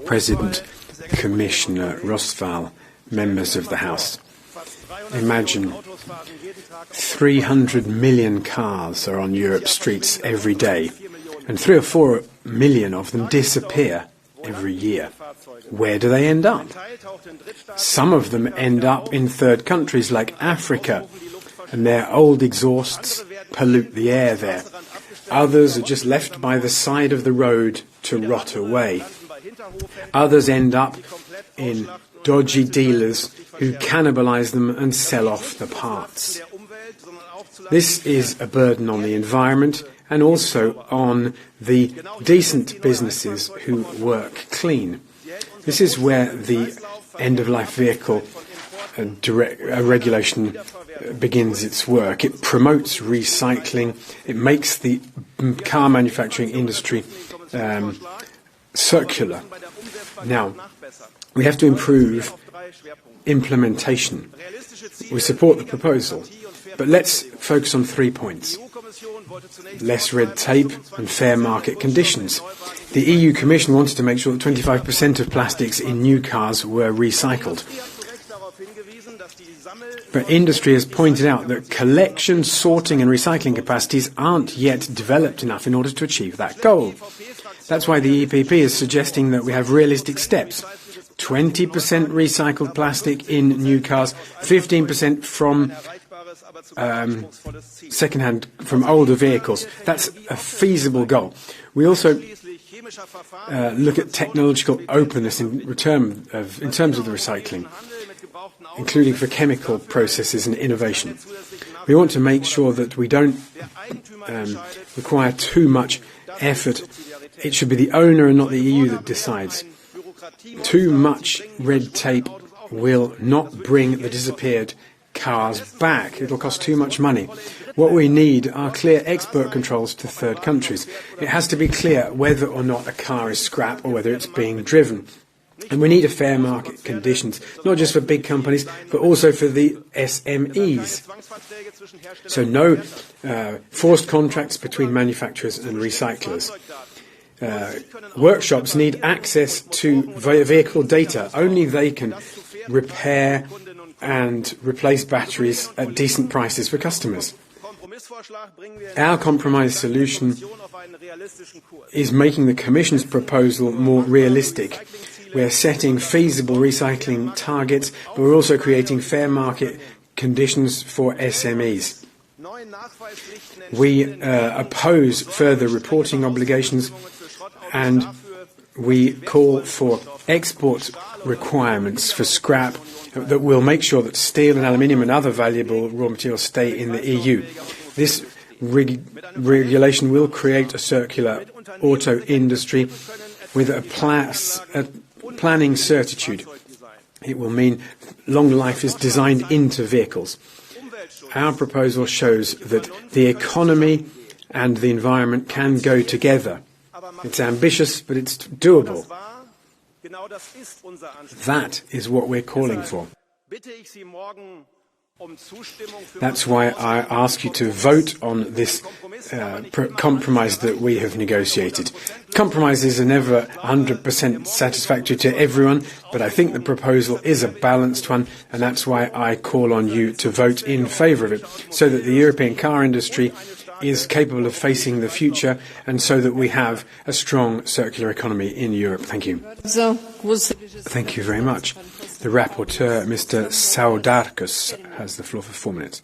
President, Commissioner Rosval, members of the House. Imagine 300 million cars are on Europe's streets every day, and 3 or 4 million of them disappear every year. Where do they end up? Some of them end up in third countries like Africa, and their old exhausts pollute the air there. Others are just left by the side of the road to rot away. Others end up in dodgy dealers who cannibalize them and sell off the parts. This is a burden on the environment and also on the decent businesses who work clean. This is where the end-of-life vehicle regulation begins its work. It promotes recycling. It makes the car manufacturing industry circular. Now, we have to improve implementation. We support the proposal, but let's focus on 3 points. Less red tape and fair market conditions. The EU Commission wanted to make sure that 25% of plastics in new cars were recycled. But industry has pointed out that collection, sorting and recycling capacities aren't yet developed enough in order to achieve that goal. That's why the EPP is suggesting that we have realistic steps. 20% recycled plastic in new cars, 15% from second-hand, from older vehicles. That's a feasible goal. We also look at technological openness in terms of the recycling, including for chemical processes and innovation. We want to make sure that we don't require too much effort. It should be the owner and not the EU that decides. Too much red tape will not bring the disappeared cars back. It will cost too much money. What we need are clear export controls to third countries. It has to be clear whether or not a car is scrap or whether it's being driven. And we need a fair market conditions, not just for big companies, but also for the SMEs. So no forced contracts between manufacturers and recyclers. Workshops need access to vehicle data. Only they can repair and replace batteries at decent prices for customers. Our compromise solution is making the Commission's proposal more realistic. We're setting feasible recycling targets, but we're also creating fair market conditions for SMEs. We oppose further reporting obligations, and we call for export requirements for scrap that will make sure that steel and aluminium and other valuable raw materials stay in the EU. This regulation will create a circular auto industry with a planning certitude. It will mean long life is designed into vehicles. Our proposal shows that the economy and the environment can go together. It's ambitious, but it's doable. That is what we're calling for. That's why I ask you to vote on this compromise that we have negotiated. Compromises are never 100% satisfactory to everyone, but I think the proposal is a balanced one, and that's why I call on you to vote in favour of it, so that the European car industry is capable of facing the future, and so that we have a strong circular economy in Europe. Thank you. Thank you very much. The rapporteur, Mr. Saudargas, has the floor for 4 minutes.